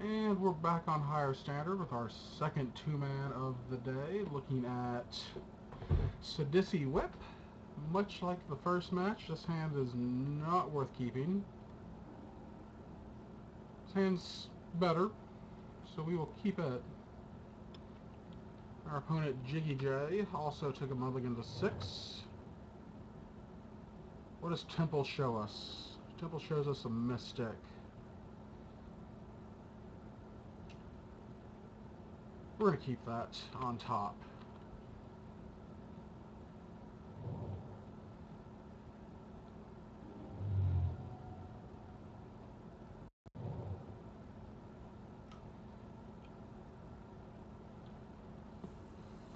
And we're back on higher standard with our second two-man of the day, looking at Sidisi Whip. Much like the first match, this hand is not worth keeping. This hand's better, so we will keep it. Our opponent, Jiggy J, also took a mulligan to 6. What does Temple show us? Temple shows us a Mystic. We're going to keep that on top.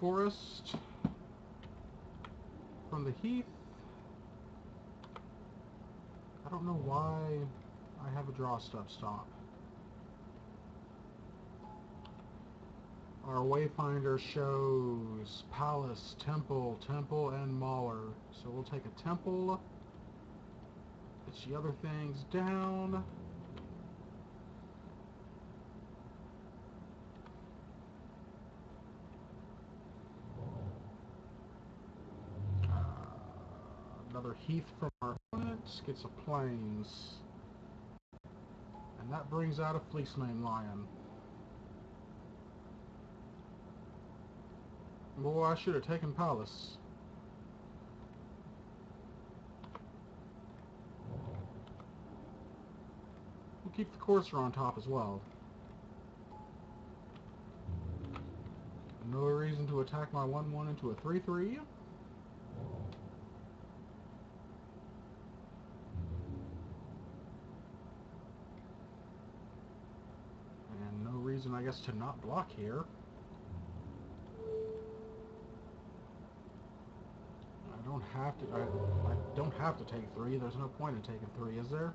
Forest from the Heath. I don't know why I have a draw stop. Our wayfinder shows Palace, Temple, and Mauler. So we'll take a Temple. Pitch the other things down. Another Heath from our opponent. Gets a Plains. And that brings out a Fleecemane Lion. Boy, I should have taken Palace. We'll keep the Courser on top as well. No reason to attack my 1-1 into a 3-3. And no reason, I guess, to not block here. I don't have to take 3. There's no point in taking 3, is there?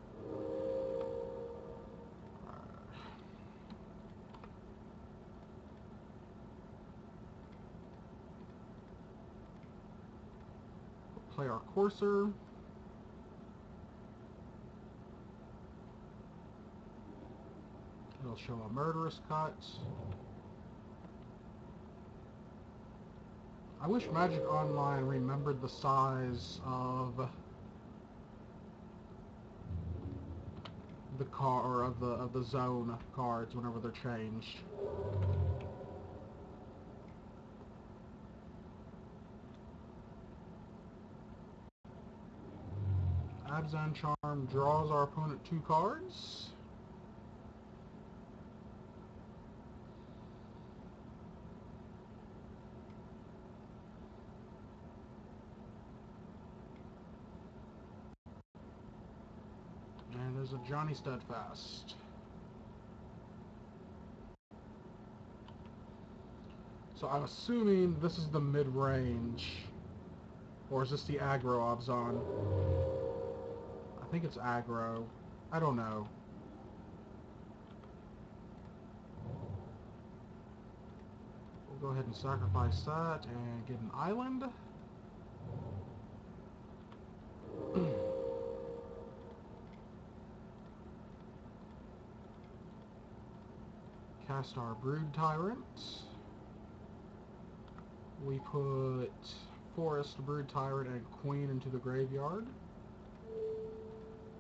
Play our Courser. It'll show a Murderous Cut. I wish Magic Online remembered the size of the of the zone cards whenever they're changed. Abzan Charm draws our opponent 2 cards. And there's a Johnny Steadfast. So I'm assuming this is the mid-range. Or is this the aggro Abzan? I think it's aggro. I don't know. We'll go ahead and sacrifice that and get an island. Cast our Brood Tyrant. We put Forest, Brood Tyrant, and Queen into the graveyard.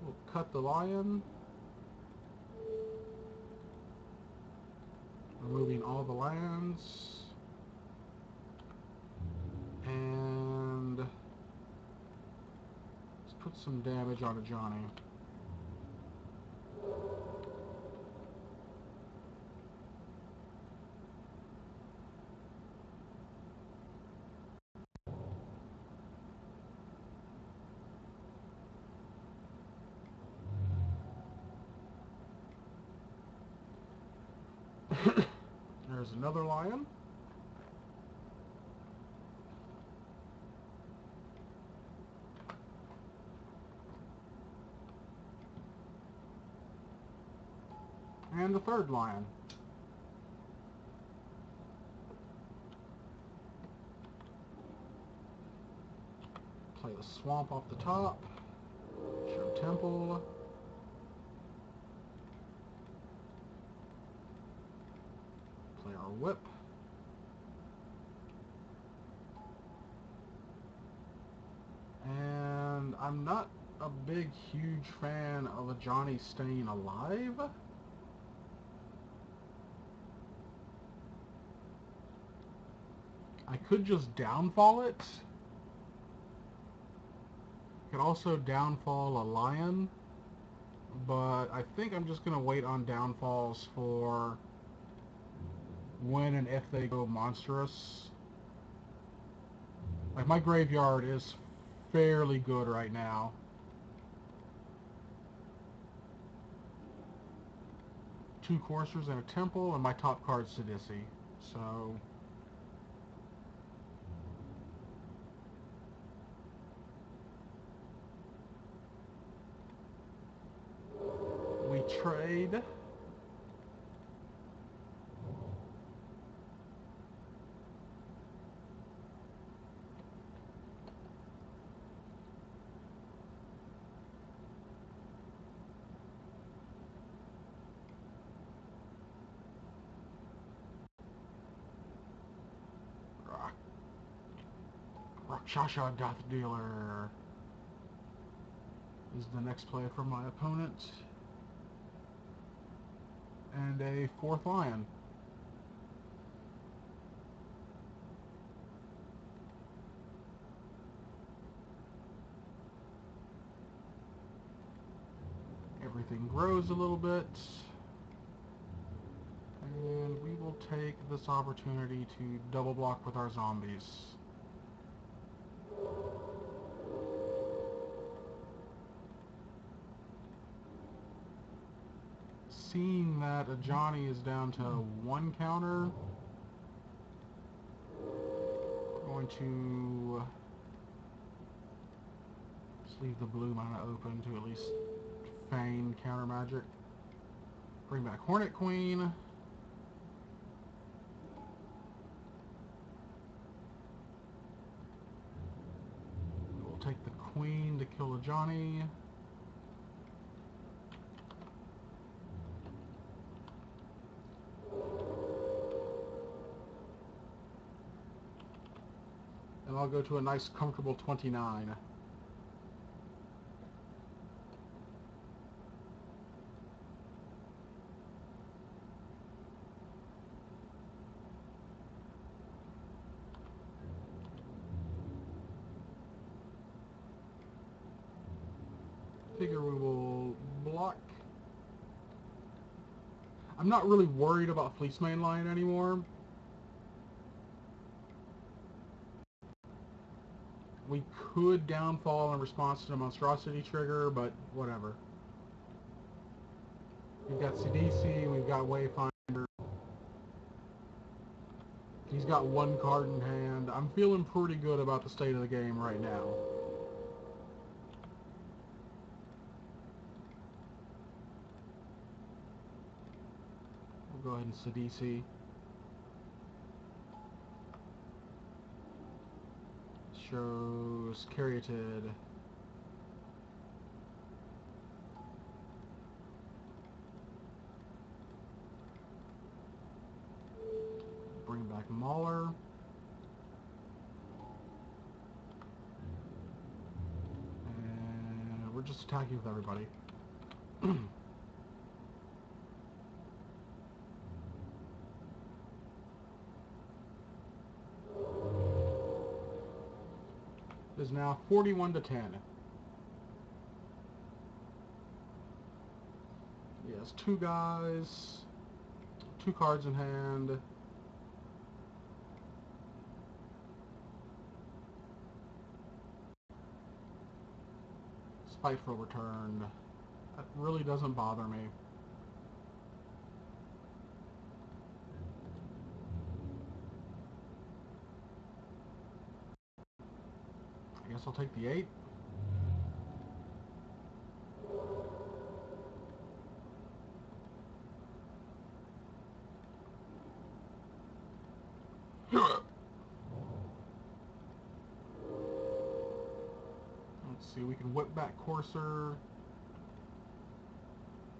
We'll cut the Lion. Removing all the lands. And let's put some damage on a Johnny. There's another Lion. And the third Lion. Play the Swamp off the top. Show Temple. whip. And I'm not a big, huge fan of a Johnny staying alive. I could just downfall it. Could also downfall a lion. But I think I'm just going to wait on downfalls for when and if they go monstrous. Like, my graveyard is fairly good right now. Two coursers and a temple, and my top card's Sidisi. So we trade. Rakshasa Death Dealer is the next play from my opponent. And a fourth lion. Everything grows a little bit. And we will take this opportunity to double block with our zombies. Seeing that a Johnny is down to one counter, we're going to just leave the blue mana open to at least feign counter magic. Bring back Hornet Queen. We'll take the Queen to kill a Johnny. And I'll go to a nice comfortable 29. Figure we will block. I'm not really worried about Fleece Mane Lion anymore. We could downfall in response to the monstrosity trigger, but whatever. We've got Sidisi, we've got Wayfinder. He's got one card in hand. I'm feeling pretty good about the state of the game right now. We'll go ahead and Sidisi. Shows Caryatid. Bring back Mauler. And we're just attacking with everybody. It is now 41 to 10. Yes, two guys, two cards in hand. Spiteful returned. That really doesn't bother me. I guess I'll take the 8. Let's see, we can whip back Courser,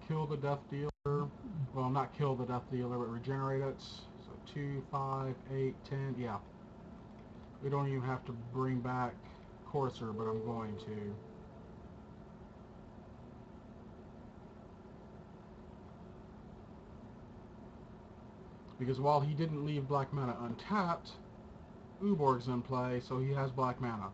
kill the Death Dealer. Well, not kill the Death Dealer, but regenerate it. So 2, 5, 8, 10. Yeah. We don't even have to bring back Courser, but I'm going to. Because while he didn't leave black mana untapped, Uborg's in play, so he has black mana.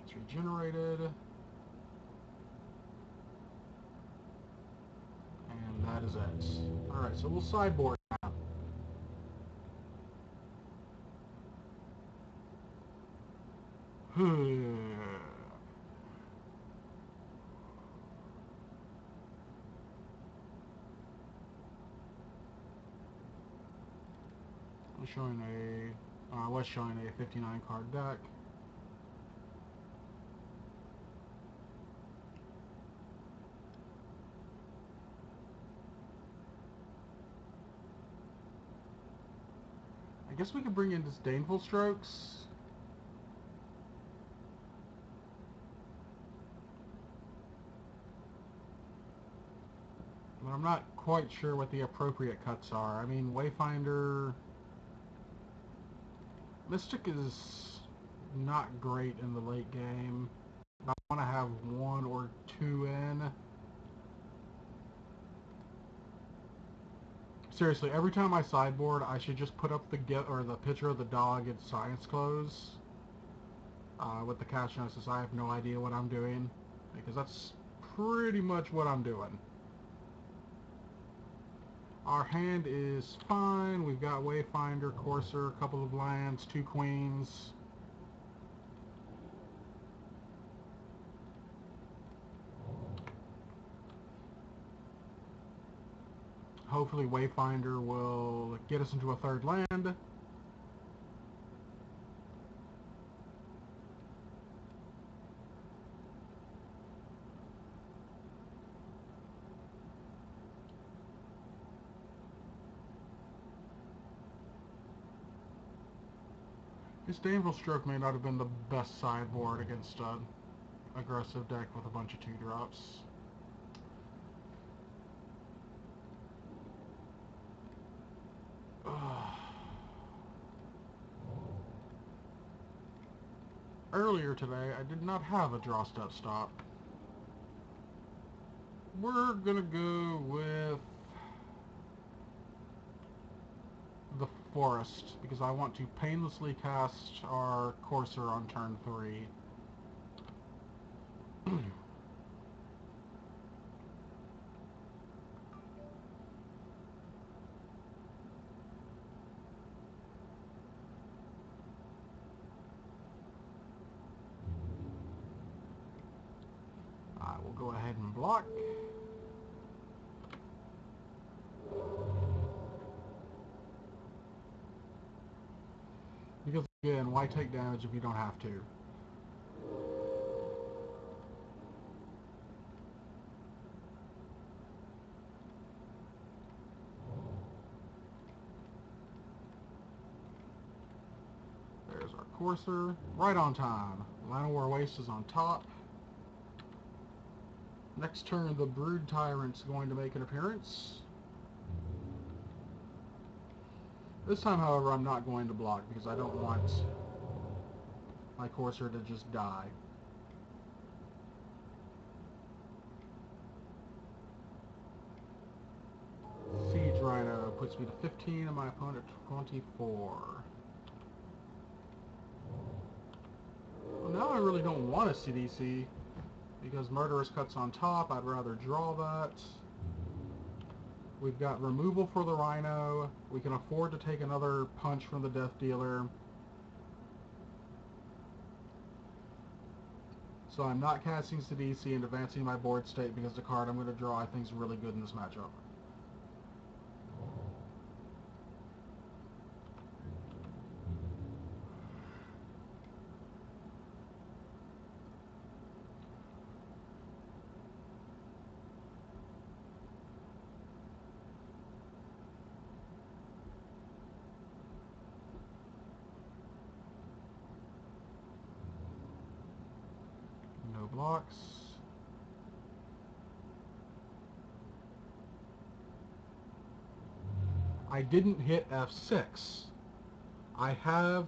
It's regenerated. And that is it. Alright, so we'll sideboard now. I was showing a 59 card deck. I guess we could bring in Disdainful Strokes. But I'm not quite sure what the appropriate cuts are. I mean, Wayfinder... Mystic is not great in the late game. I want to have 1 or 2 in. Seriously, every time I sideboard, I should just put up the picture of the dog in Science Clothes. With the caption that says, I have no idea what I'm doing. Because that's pretty much what I'm doing. Our hand is fine. We've got Wayfinder, Courser, a couple of lands, 2 queens. Hopefully Wayfinder will get us into a 3rd land. Disdainful Stroke may not have been the best sideboard against an aggressive deck with a bunch of 2-drops. Earlier today, I did not have a draw step stop. We're gonna go with the Forest, because I want to painlessly cast our Courser on turn 3. I will go ahead and block. Because again, why take damage if you don't have to? There's our Courser, right on time. Llanowar Waste is on top. Next turn, the Brood Tyrant's going to make an appearance. This time, however, I'm not going to block because I don't want my Courser to just die. Siege Rhino puts me to 15 and my opponent 24. Well, now I really don't want a CDC because Murderous Cut's on top. I'd rather draw that. We've got removal for the Rhino. We can afford to take another punch from the Death Dealer. So I'm not casting Sidisi and advancing my board state because the card I'm going to draw I think is really good in this matchup. No blocks. I didn't hit F6. I have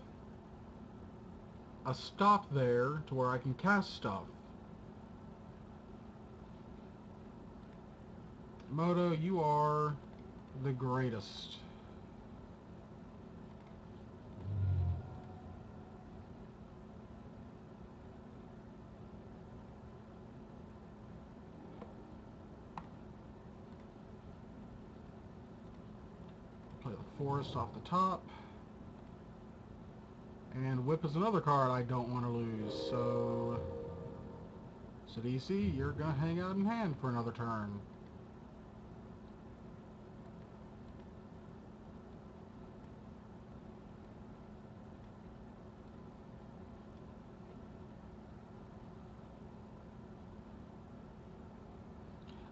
a stop there to where I can cast stuff. Moto, you are the greatest. Play the forest off the top. And whip is another card I don't want to lose, so Sidisi, you're going to hang out in hand for another turn.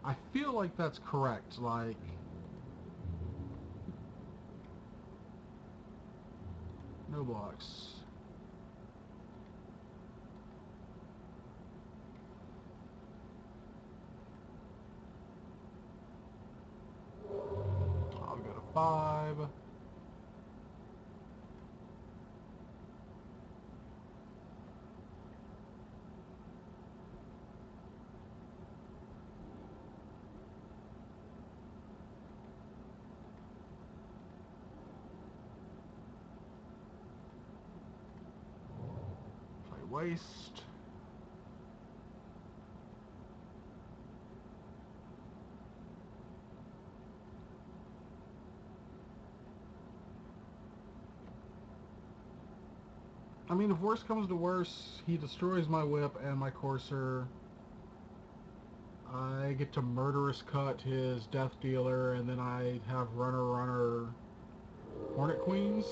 I feel like that's correct, like... No blocks. I'll go to 5. Play waste. I mean, if worse comes to worse, he destroys my whip and my courser. I get to murderous cut his death dealer, and then I have runner Hornet Queens.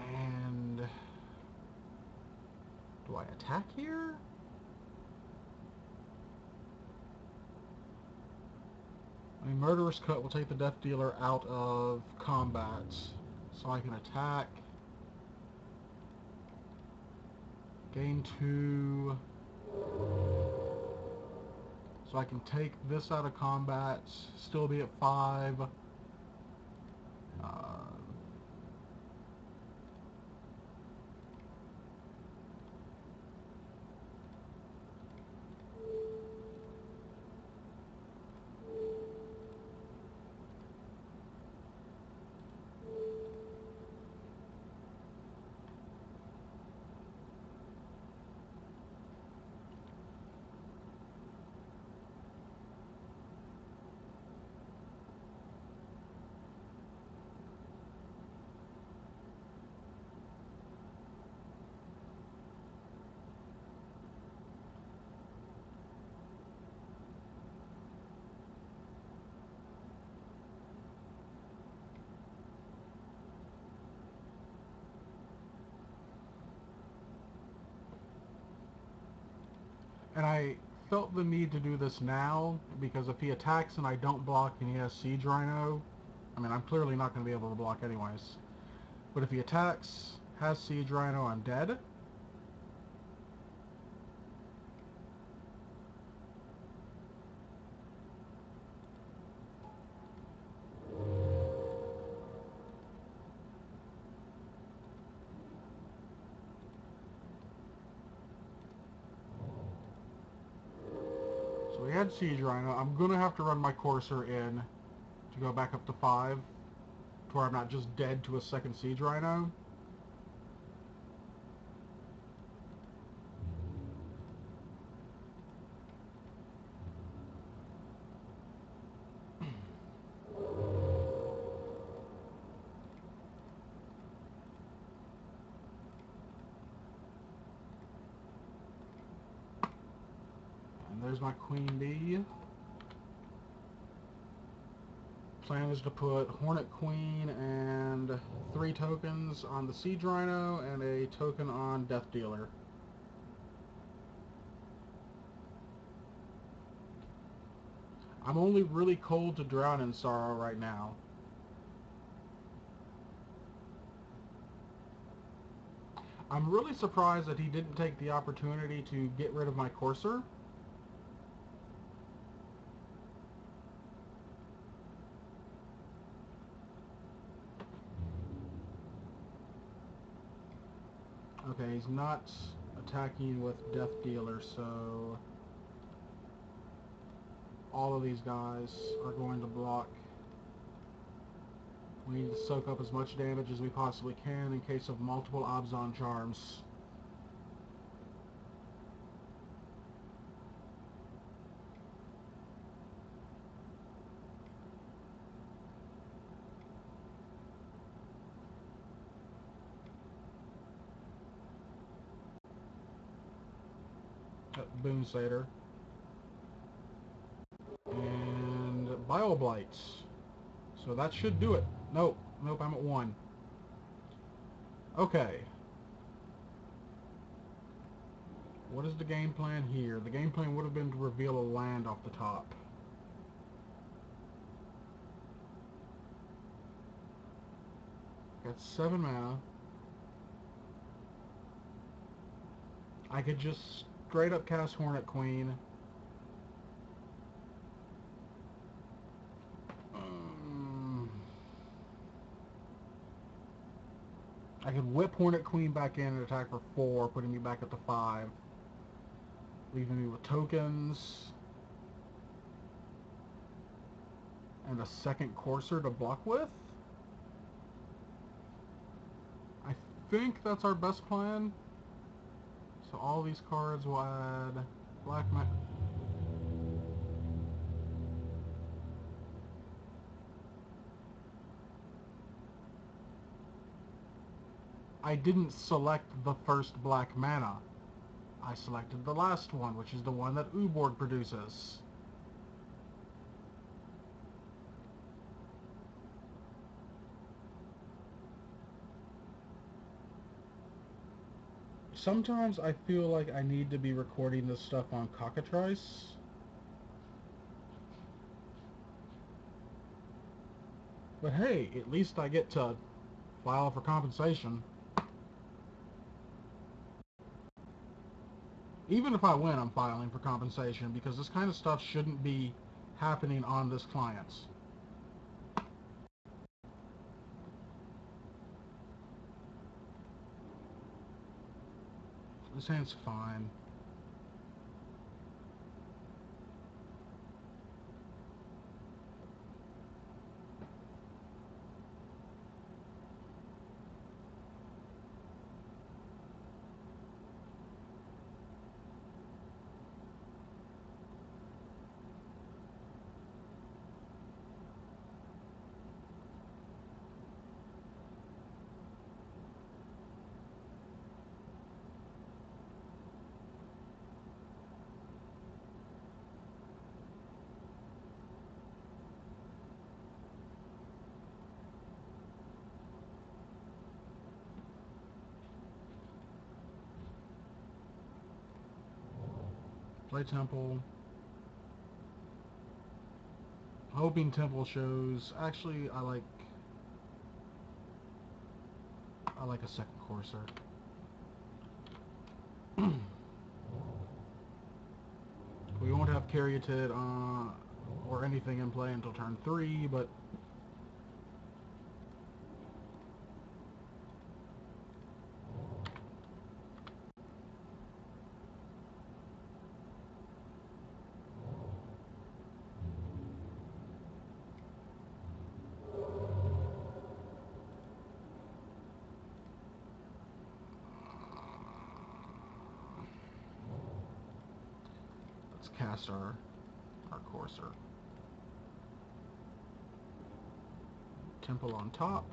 And do I attack here? I mean, Murderous Cut will take the Death Dealer out of combat, so I can attack, gain 2, so I can take this out of combat, still be at 5. And I felt the need to do this now, because if he attacks and I don't block and he has Siege Rhino, I mean, I'm clearly not going to be able to block anyways. But if he attacks, has Siege Rhino, I'm dead. So we had Siege Rhino. I'm going to have to run my Courser in to go back up to 5, to where I'm not just dead to a second Siege Rhino. And there's my Queen Bee. Plan is to put Hornet Queen and 3 tokens on the Siege Rhino and a token on Death Dealer. I'm only really cold to Drown in Sorrow right now. I'm really surprised that he didn't take the opportunity to get rid of my Courser. Okay, he's not attacking with Death Dealer, so all of these guys are going to block. We need to soak up as much damage as we possibly can in case of multiple Abzan charms. Boom Satyr. And Bioblights. So that should do it. Nope, I'm at 1. Okay. What is the game plan here? The game plan would have been to reveal a land off the top. Got 7 mana. I could just straight up cast Hornet Queen. I could whip Hornet Queen back in and attack for 4, putting me back at the 5. Leaving me with tokens. And a second Courser to block with. I think that's our best plan. So all these cards will add black mana. I didn't select the first black mana. I selected the last one, which is the one that Uborg produces. Sometimes I feel like I need to be recording this stuff on Cockatrice. But hey, at least I get to file for compensation. Even if I win, I'm filing for compensation because this kind of stuff shouldn't be happening on this client. This hand's fine. Play Temple. Hoping Temple shows. Actually, I like a second Courser. We won't have Caryatid or anything in play until turn 3, but let's cast our Courser. Temple on top.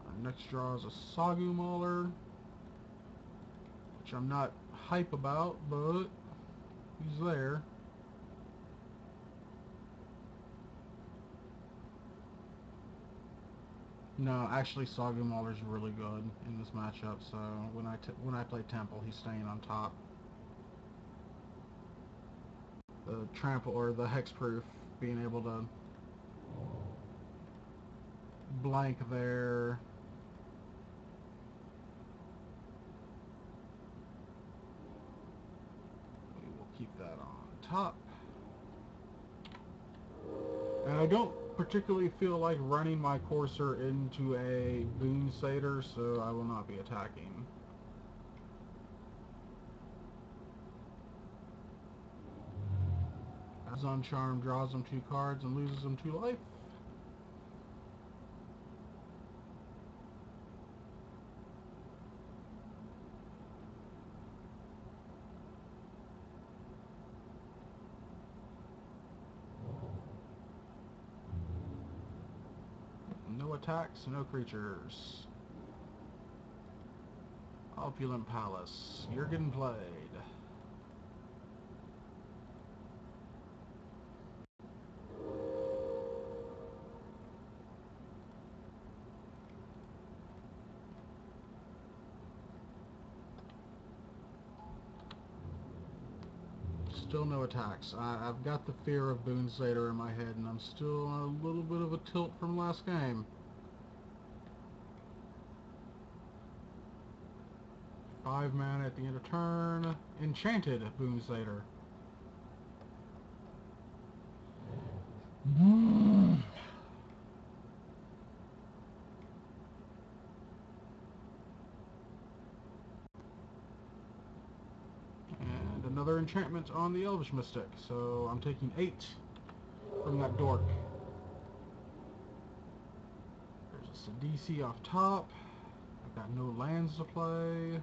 Our next draw is a Sagu Mauler, which I'm not hype about, but he's there. No, actually, Sagu Mauler's really good in this matchup. So when I play Temple, he's staying on top. the trample or the hexproof, being able to blank there. We will keep that on top. And I don't particularly feel like running my courser into a Boon Satyr, so I will not be attacking. Abzan Charm draws him 2 cards and loses him 2 life. No attacks, no creatures. Opulent Palace, you're getting played. Still no attacks. I've got the fear of Boon Satyr in my head, and I'm still on a little bit of a tilt from last game. 5 mana at the end of turn. Enchanted Boon Satyr. And another enchantment on the Elvish Mystic, so I'm taking 8 from that dork. There's a Sidisi off top. I've got no lands to play.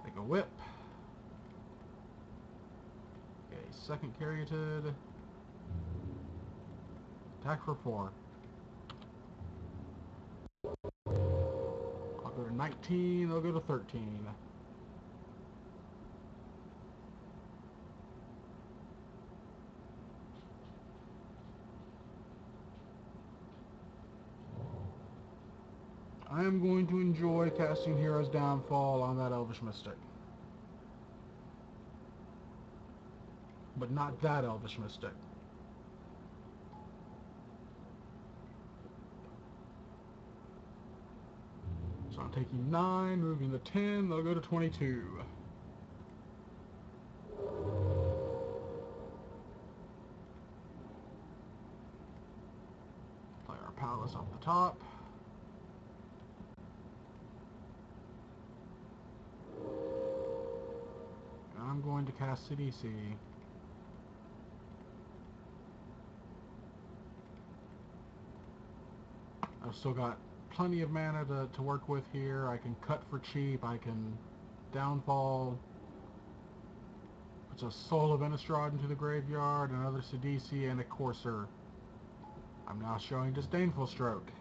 Take a whip. Okay, second Caryatid. Attack for 4. I'll go to 19, I'll go to 13. I am going to enjoy casting Hero's Downfall on that Elvish Mystic. But not that Elvish Mystic. So I'm taking 9, moving to 10, they'll go to 22. Play our Palace off the top. And I'm going to cast Sidisi. I've still got plenty of mana to work with here. I can cut for cheap. I can downfall. Puts a Soul of Innistrad into the graveyard, another Sidisi, and a Courser. I'm now showing Disdainful Stroke.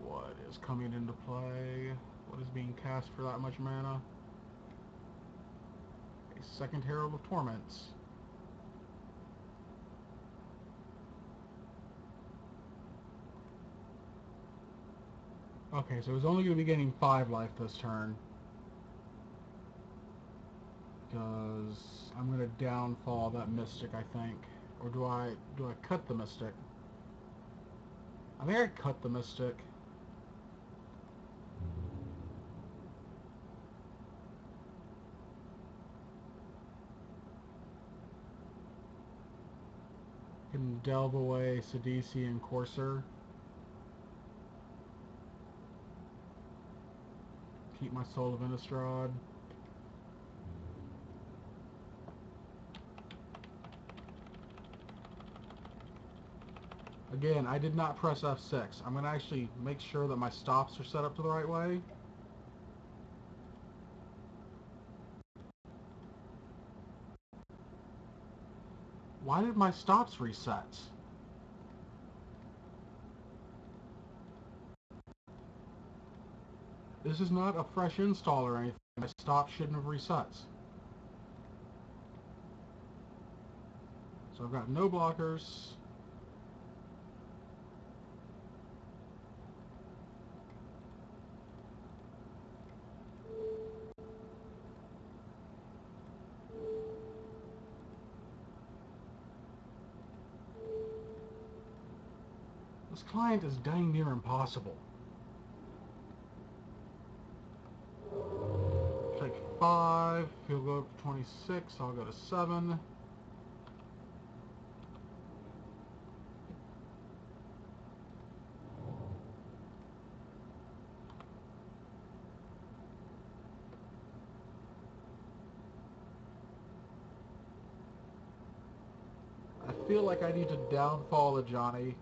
What is coming into play? What is being cast for that much mana? A second Herald of Torments. Okay, so it's only going to be getting 5 life this turn. Because I'm going to downfall that Mystic, I think. Or do I cut the Mystic? I think I cut the Mystic. Can delve away Sidisi and Courser. Keep my Soul of Innistrad. I Again, I did not press F6. I'm going to actually make sure that my stops are set up to the right way. Why did my stops reset? This is not a fresh install or anything. My stops shouldn't have reset. So I've got no blockers. This client is dang near impossible. Take 5, he'll go up to 26, I'll go to 7. I feel like I need to downfall a Johnny.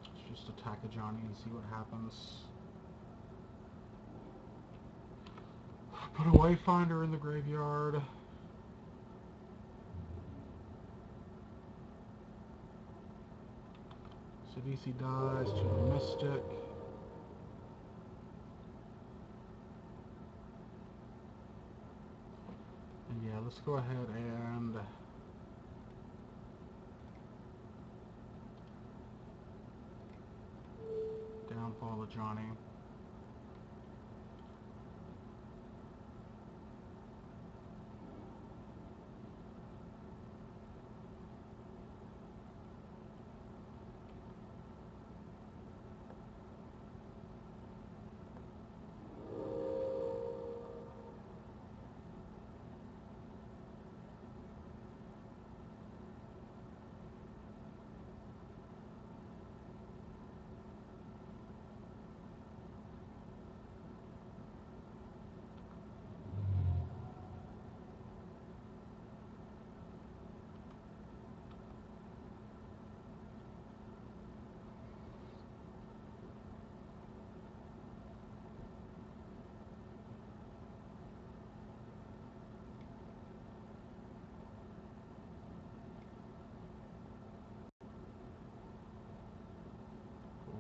Let's just attack a Johnny and see what happens. Put a Wayfinder in the graveyard. Sidisi dies to the Mystic. And yeah, let's go ahead and downfall of Johnny.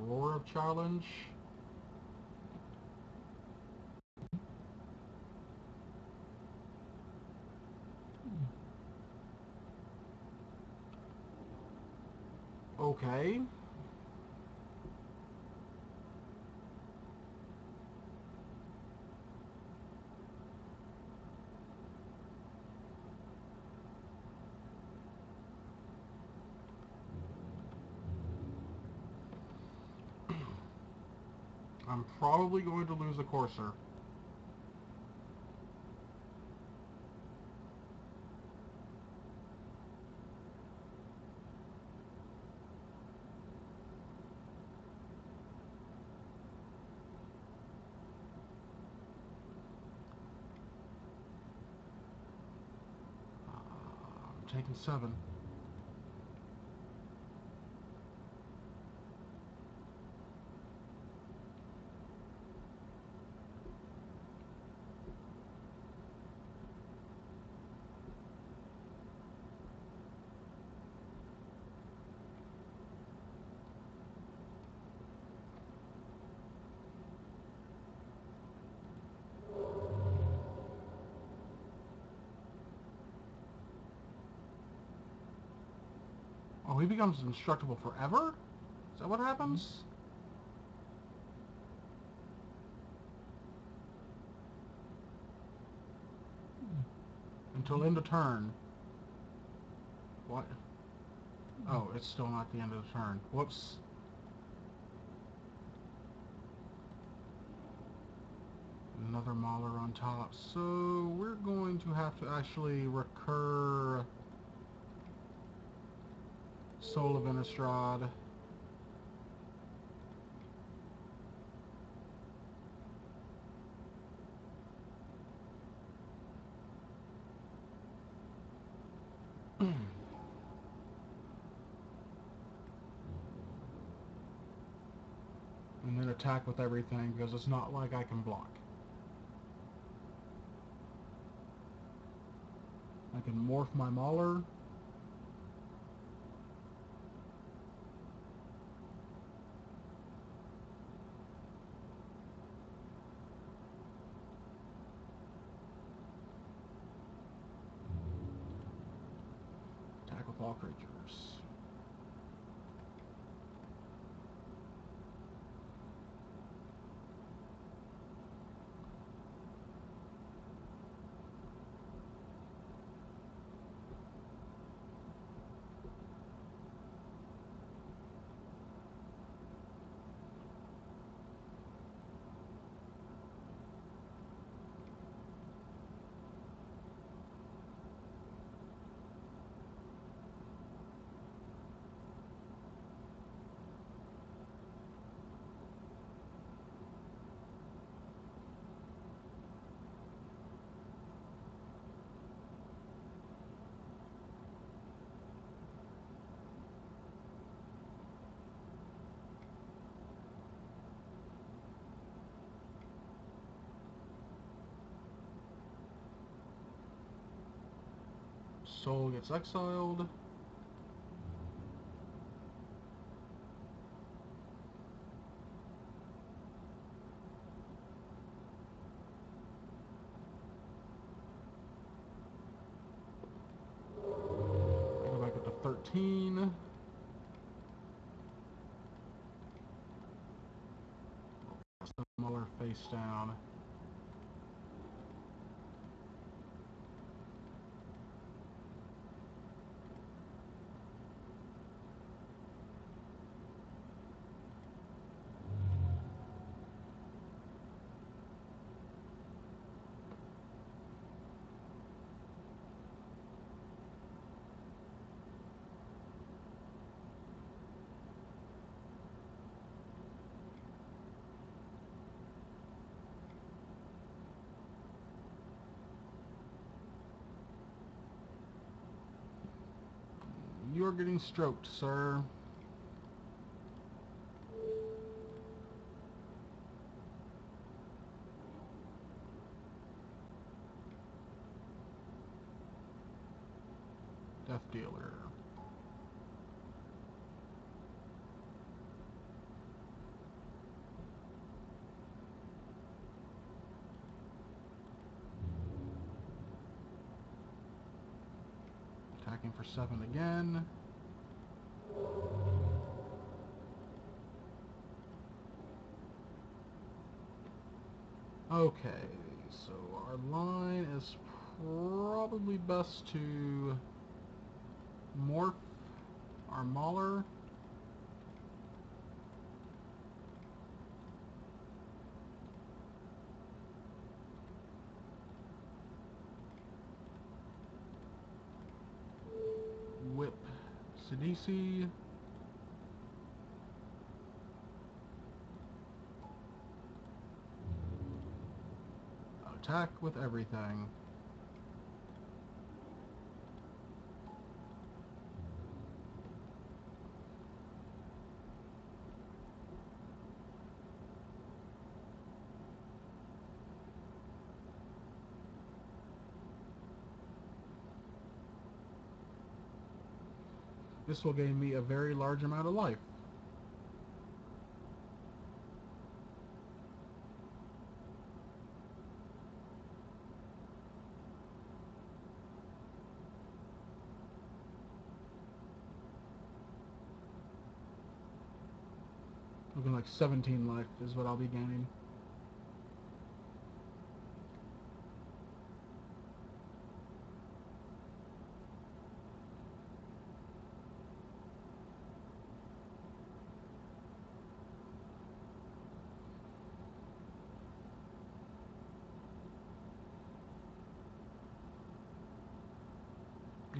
Roar of Challenge. Okay. I'm probably going to lose a Courser. I'm taking 7. Oh, he becomes indestructible forever? Is that what happens? Until end of turn. What? Oh, it's still not the end of the turn. Whoops. Another Mauler on top. So we're going to have to actually recur Soul of Innistrad. And then attack with everything, because it's not like I can block. I can morph my Mauler. Attack with all creatures. Soul gets exiled. Go back up to 13. Muller face down. You're getting stroked, sir. Death Dealer. Attacking for 7 again. Okay, so our line is probably best to morph our Mauler. Whip Sidisi. Attack with everything. This will gain me a very large amount of life. Looking like 17 life is what I'll be gaining.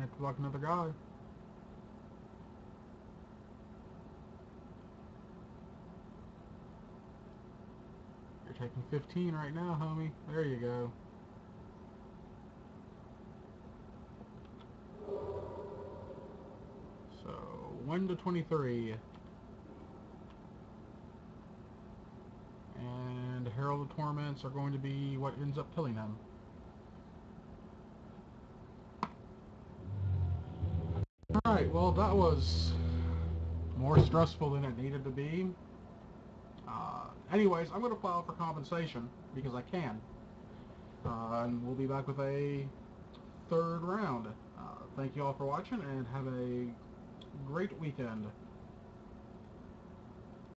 You have to block another guy. You're taking 15 right now, homie. There you go. So, 1 to 23. And Herald of Torments are going to be what ends up killing them. Alright, well that was more stressful than it needed to be. Anyways, I'm going to file for compensation because I can. And we'll be back with a third round. Thank you all for watching and have a great weekend.